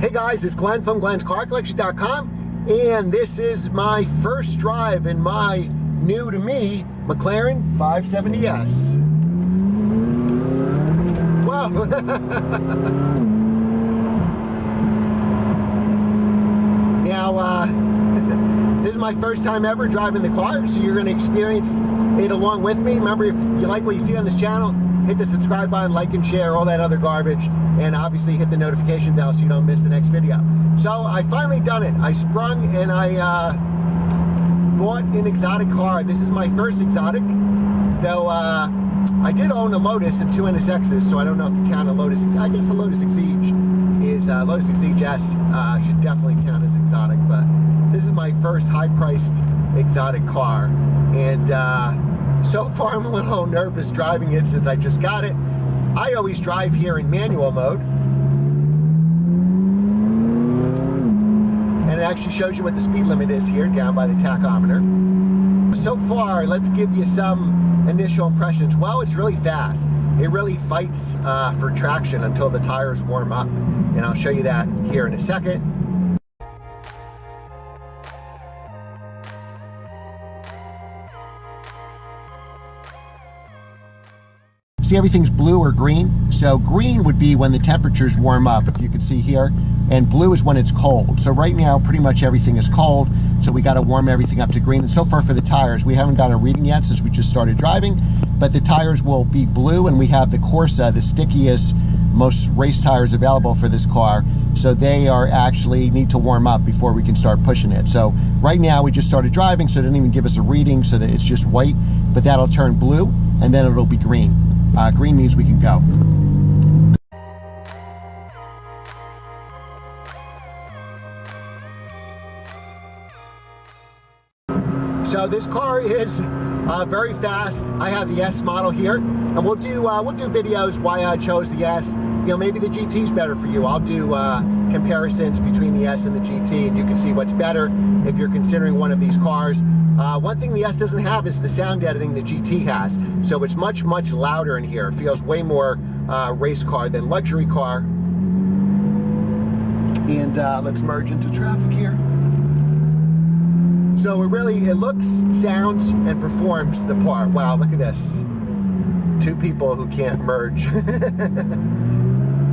Hey guys, it's Glenn from glenscarcollection.com, and this is my first drive in my new to me McLaren 570s. Wow. Now, this is my first time ever driving the car, so you're going to experience it along with me. Remember, if you like what you see on this channel, hit the subscribe button, like and share, all that other garbage, and obviously hit the notification bell so you don't miss the next video. So I finally done it. I sprung and I bought an exotic car. This is my first exotic, though I did own a Lotus and two NSXs, so I don't know if you count a Lotus. I guess a Lotus Exige is Lotus Exige S should definitely count as exotic, but this is my first high-priced exotic car, and so far I'm a little nervous driving it since I just got it. I always drive here in manual mode, and it actually shows you what the speed limit is here down by the tachometer. So far, let's give you some initial impressions. Well, it's really fast. It really fights for traction until the tires warm up, and I'll show you that here in a second. See, everything's blue or green. So green would be when the temperatures warm up, if you can see here, and blue is when it's cold. So right now, pretty much everything is cold, so we got to warm everything up to green. And so far for the tires, we haven't got a reading yet since we just started driving, but the tires will be blue, and we have the Corsa, the stickiest, most race tires available for this car. So they are actually need to warm up before we can start pushing it. So right now we just started driving, so it didn't even give us a reading, so that it's just white, but that'll turn blue, and then it'll be green. Green means we can go. So this car is very fast. I have the S model here, and we'll do videos why I chose the S. You know, maybe the GT is better for you. I'll do comparisons between the S and the GT, and you can see what's better if you're considering one of these cars. One thing the S doesn't have is the sound editing the GT has. So it's much, much louder in here. It feels way more race car than luxury car. And let's merge into traffic here. So it looks, sounds, and performs the part. Wow, look at this. Two people who can't merge.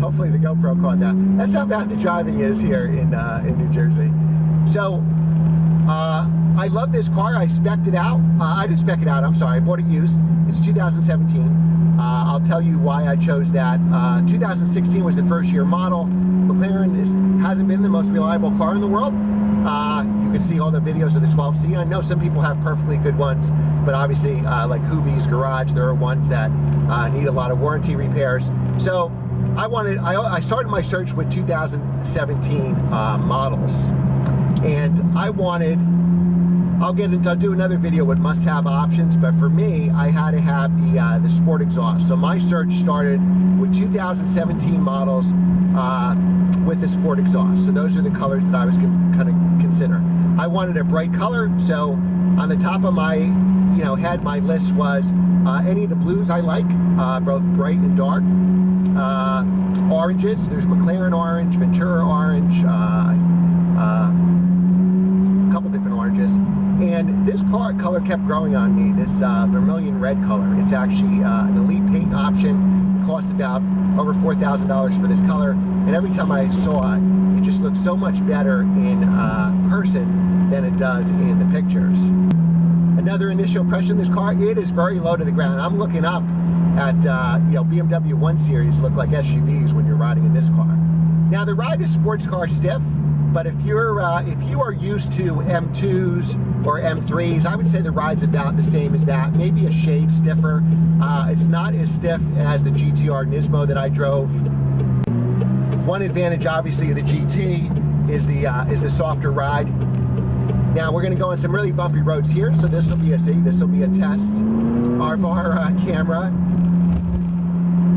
Hopefully the GoPro caught that. That's how bad the driving is here in New Jersey. So, I love this car. I spec'd it out. I didn't spec it out, I'm sorry. I bought it used. It's 2017. I'll tell you why I chose that. 2016 was the first year model. McLaren hasn't been the most reliable car in the world. You can see all the videos of the 12C. I know some people have perfectly good ones, but obviously like Hubie's Garage, there are ones that need a lot of warranty repairs. So I started my search with 2017 models, and I'll do another video with must-have options, but for me, I had to have the sport exhaust. So my search started with 2017 models with the sport exhaust. So those are the colors that I was kind of considering. I wanted a bright color, so on the top of my head, my list was any of the blues I like, both bright and dark. Oranges, there's McLaren orange, Ventura orange, a couple different oranges. And this color kept growing on me, this vermilion red color. It's actually an elite paint option. It costs about over $4,000 for this color. And every time I saw it, it just looks so much better in person than it does in the pictures. Another initial impression of this car, it is very low to the ground. I'm looking up at BMW 1 Series look like SUVs when you're riding in this car. Now the ride is sports car stiff, but if you are used to M2s or M3s, I would say the ride's about the same as that, maybe a shade stiffer. It's not as stiff as the GTR Nismo that I drove. One advantage, obviously, of the GT is the softer ride. Now we're going to go on some really bumpy roads here, so this will be a test of our camera.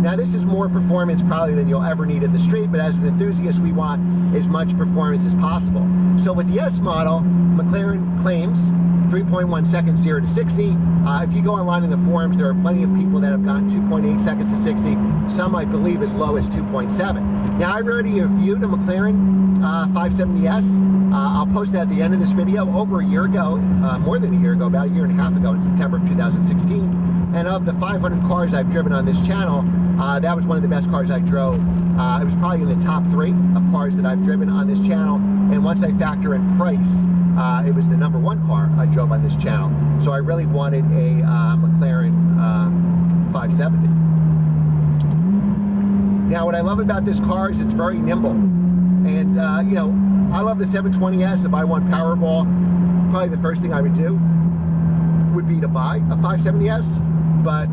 Now this is more performance probably than you'll ever need in the street, but as an enthusiast we want as much performance as possible. So with the S model, McLaren claims 3.1 seconds 0 to 60. If you go online in the forums, there are plenty of people that have gotten 2.8 seconds to 60. Some I believe as low as 2.7. Now, I've already reviewed a McLaren 570s. I'll post that at the end of this video. Over a year ago, more than a year ago, about a year and a half ago, in September of 2016. And of the 500 cars I've driven on this channel, that was one of the best cars I drove. It was probably in the top 3 of cars that I've driven on this channel. And once I factor in price, it was the #1 car I drove on this channel. So I really wanted a McLaren 570. Now, what I love about this car is it's very nimble. And, you know, I love the 720S. If I won Powerball, probably the first thing I would do would be to buy a 570S. But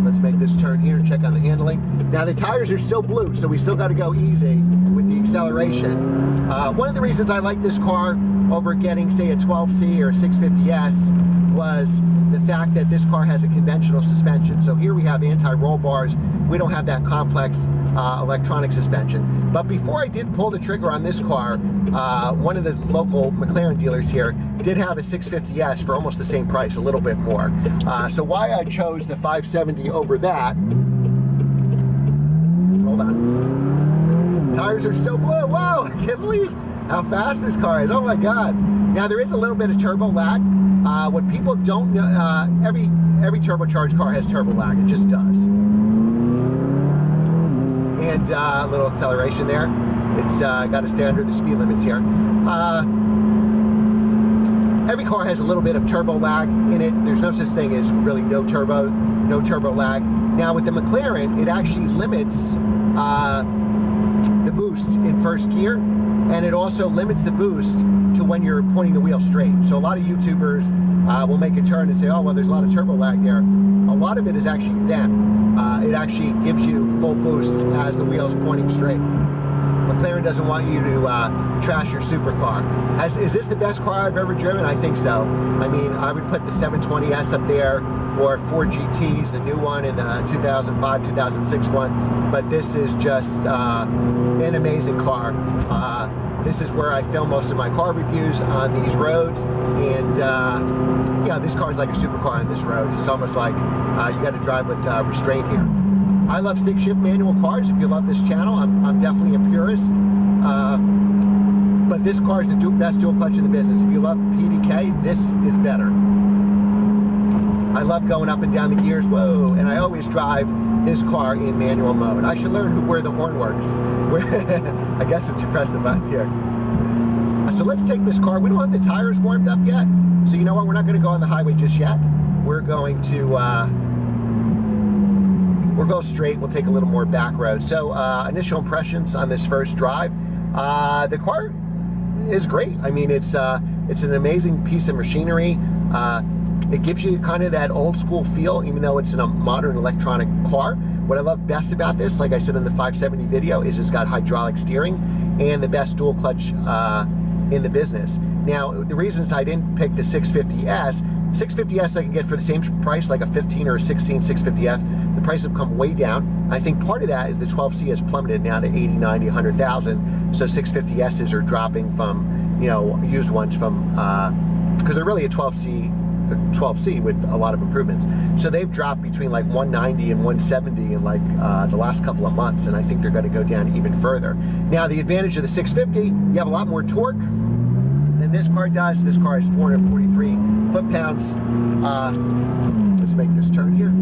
let's make this turn here and check on the handling. Now, the tires are still blue, so we still got to go easy with the acceleration. One of the reasons I like this car over getting, say, a 12C or a 650S was the fact that this car has a conventional suspension. So here we have anti-roll bars. We don't have that complex electronic suspension. But before I did pull the trigger on this car, one of the local McLaren dealers here did have a 650S for almost the same price, a little bit more. So why I chose the 570 over that, hold on. Tires are still blue. Whoa, I can't believe how fast this car is. Oh my God. Now there is a little bit of turbo lag. What people don't know, every turbocharged car has turbo lag. It just does. And a little acceleration there. It's got to stay under the speed limits here. Every car has a little bit of turbo lag in it. There's no such thing as really no turbo lag. Now with the McLaren, it actually limits the boost in first gear, and it also limits the boost to when you're pointing the wheel straight. So a lot of YouTubers will make a turn and say, oh, well, there's a lot of turbo lag there. A lot of it is actually them. It actually gives you full boost as the wheel's pointing straight. McLaren doesn't want you to trash your supercar. Is this the best car I've ever driven? I think so. I mean, I would put the 720S up there, or 4 GTs, the new one, and the 2005, 2006 one. But this is just an amazing car. This is where I film most of my car reviews on these roads. And yeah, this car is like a supercar on this road. It's almost like you got to drive with restraint here. I love stick-shift manual cars. If you love this channel, I'm definitely a purist. But this car is the best dual clutch in the business. If you love PDK, this is better. I love going up and down the gears. Whoa! And I always drive this car in manual mode. I should learn where the horn works. I guess it's to press the button here. So let's take this car. We don't have the tires warmed up yet. So you know what? We're not going to go on the highway just yet. We're going to... we'll go straight. We'll take a little more back road. So initial impressions on this first drive. The car is great. I mean, it's an amazing piece of machinery. It gives you kind of that old school feel, even though it's in a modern electronic car. What I love best about this, like I said in the 570 video, is it's got hydraulic steering and the best dual clutch in the business. Now, the reasons I didn't pick the 650S, 650S I can get for the same price, like a 15 or a 16 650F. The price have come way down. I think part of that is the 12C has plummeted now to 80, 90, 100,000. So 650S's are dropping from, you know, used ones from, because they're really a 12C with a lot of improvements. So they've dropped between like 190 and 170 in like the last couple of months, and I think they're going to go down even further. Now, the advantage of the 650, you have a lot more torque than this car does. This car has 443 foot-pounds. Let's make this turn here.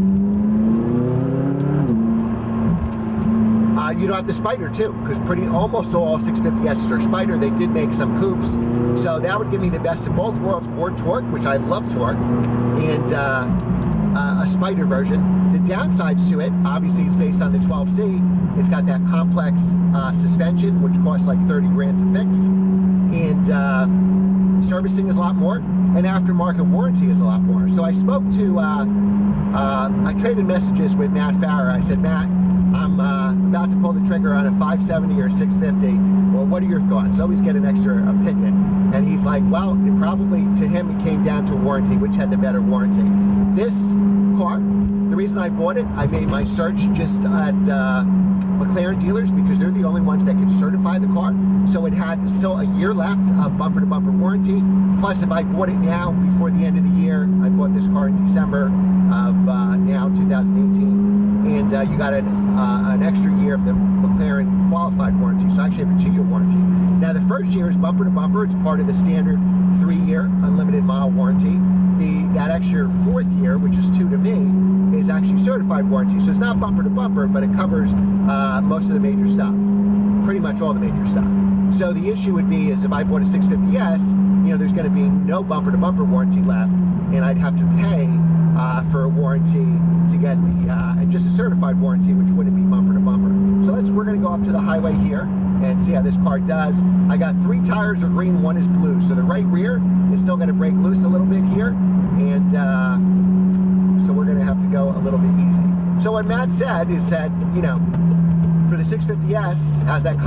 You don't have the Spider too, because almost all 650Ss are Spider. They did make some coupes, so that would give me the best of both worlds: more torque, which I love torque, and a Spider version. The downsides to it, obviously, it's based on the 12C. It's got that complex suspension, which costs like 30 grand to fix, and servicing is a lot more, and aftermarket warranty is a lot more. So I spoke to, I traded messages with Matt Farrer. I said, Matt, I'm about to pull the trigger on a 570 or 650. Well, what are your thoughts? Always get an extra opinion. And he's like, well, it probably, to him, it came down to warranty, which had the better warranty. This car, the reason I bought it, I made my search just at McLaren dealers, because they're the only ones that can certify the car. So it had still a year left of bumper-to-bumper warranty. Plus, if I bought it now before the end of the year, I bought this car in December of now 2018. and you got an extra year of the Mclaren qualified warranty. So I actually have a 2-year warranty. Now the first year is bumper to bumper. It's part of the standard 3-year unlimited mile warranty. That extra 4th year, which is 2 to me, is actually certified warranty. So it's not bumper to bumper, but it covers most of the major stuff, pretty much all the major stuff. So the issue would be is if I bought a 650S, there's going to be no bumper to bumper warranty left, and I'd have to pay for a warranty to get and just a certified warranty, which wouldn't be bumper to bumper. So we're going to go up to the highway here and see how this car does. I got 3 tires are green, 1 is blue. So the right rear is still going to break loose a little bit here, and so we're going to have to go a little bit easy. So what Matt said is that, for the 650S, has that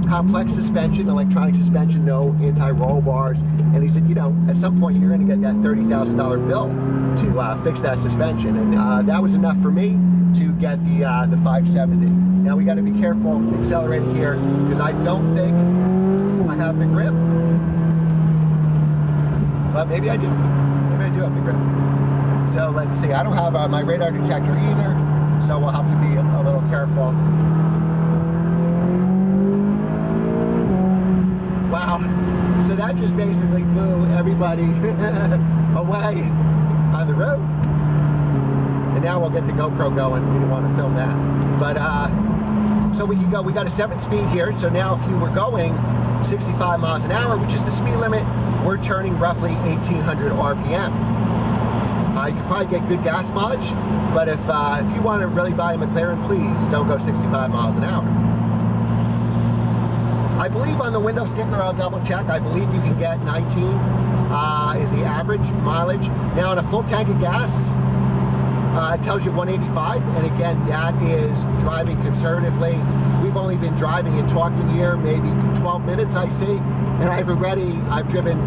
complex suspension, electronic suspension, no anti-roll bars, and he said, at some point you're going to get that $30,000 bill to fix that suspension, and that was enough for me to get the 570. Now we got to be careful accelerating here because I don't think I have the grip, but maybe I do. Maybe I do have the grip. So let's see. I don't have my radar detector either, so we'll have to be a little careful. Wow. So that just basically blew everybody away on the road. And now we'll get the GoPro going. We didn't want to film that. But, so we can go. We got a 7-speed here. So now if you were going 65 miles an hour, which is the speed limit, we're turning roughly 1,800 RPM. You could probably get good gas mileage, but if you want to really buy a McLaren, please don't go 65 miles an hour. I believe on the window sticker, I'll double check, I believe you can get 19 is the average mileage. Now on a full tank of gas, it tells you 185, and again, that is driving conservatively. We've only been driving and talking here maybe 12 minutes, I see, and I've driven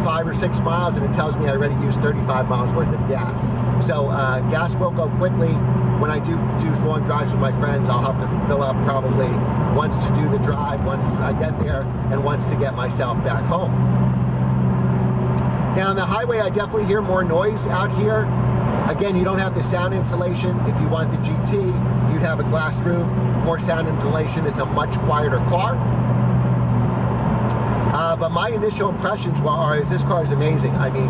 5 or 6 miles, and it tells me I already used 35 miles worth of gas. So gas will go quickly. When I do long drives with my friends, I'll have to fill up probably once to do the drive, once I get there, and once to get myself back home. Now on the highway, I definitely hear more noise out here. Again, you don't have the sound insulation. If you want the GT, you'd have a glass roof, more sound insulation. It's a much quieter car. But my initial impressions is this car is amazing. I mean,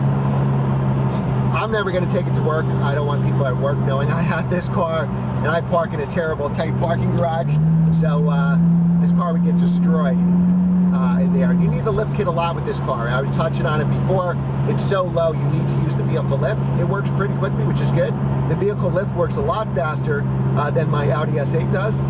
I'm never going to take it to work. I don't want people at work knowing I have this car, and I park in a terrible, tight parking garage. So this car would get destroyed in there. You need the lift kit a lot with this car. I was touching on it before. It's so low, you need to use the vehicle lift. It works pretty quickly, which is good. The vehicle lift works a lot faster than my Audi S8 does.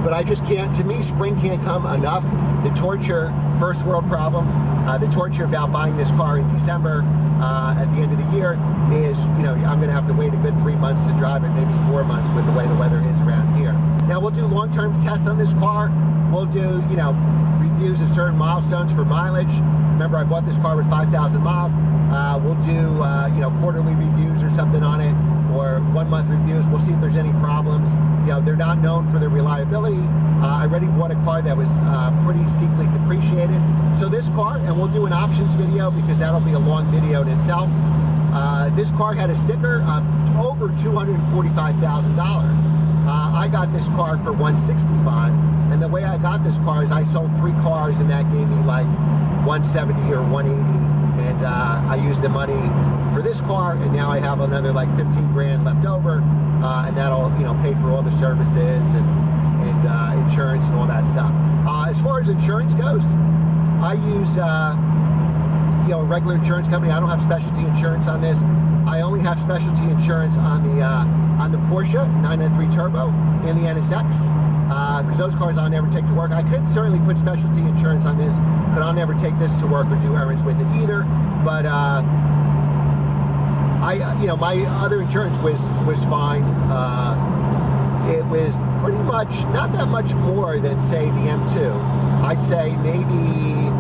But I just can't, to me, spring can't come enough. The torture, first world problems, the torture about buying this car in December at the end of the year is, I'm going to have to wait a good 3 months to drive it, maybe 4 months with the way the weather is around here. Now we'll do long-term tests on this car. We'll do, reviews at certain milestones for mileage. Remember, I bought this car with 5,000 miles. We'll do, quarterly reviews or something on it, or 1 month reviews. We'll see if there's any problems. They're not known for their reliability. I already bought a car that was pretty steeply depreciated. So this car, and we'll do an options video because that'll be a long video in itself. This car had a sticker of over $245,000. I got this car for $165, and the way I got this car is I sold 3 cars, and that gave me like $170 or $180, and I used the money for this car, and now I have another like 15 grand left over, and that'll pay for all the services and insurance and all that stuff. As far as insurance goes, I use a regular insurance company. I don't have specialty insurance on this. I only have specialty insurance on the Porsche 993 Turbo and the NSX, because those cars I'll never take to work. I could certainly put specialty insurance on this, but I'll never take this to work or do errands with it either. But my other insurance was fine. it was pretty much not that much more than, say, the M2. I'd say maybe,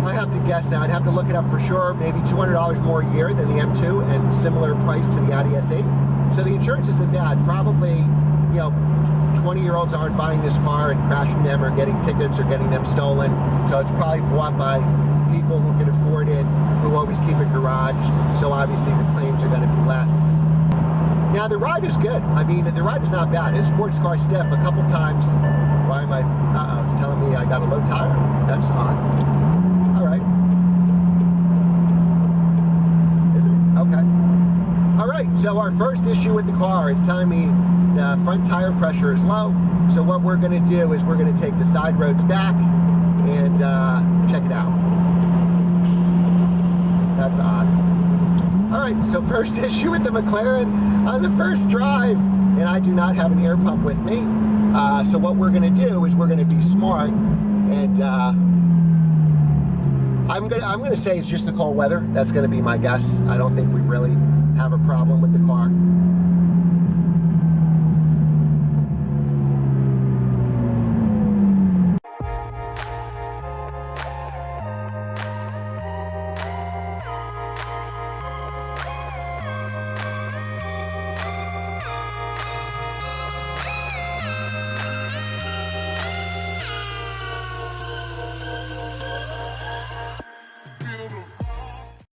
I have to guess now, I'd have to look it up for sure, maybe $200 more a year than the M2 and similar price to the Audi SE. So the insurance isn't bad. Probably, you know, 20-year-olds aren't buying this car and crashing them or getting tickets or getting them stolen. So it's probably bought by people who can afford it, who always keep a garage. So obviously the claims are going to be less. Now the ride is good. I mean, the ride is not bad. It's sports car stiff a couple times. Why am I, uh-oh, it's telling me I got a low tire. That's odd. All right. Is it? Okay. All right, so our first issue with the car, it's telling me the front tire pressure is low. So what we're gonna do is we're gonna take the side roads back and check it out. That's odd. All right, so first issue with the McLaren on the first drive, and I do not have an air pump with me. So what we're gonna do is we're gonna be smart, and I'm gonna say it's just the cold weather. That's gonna be my guess. I don't think we really have a problem with the car.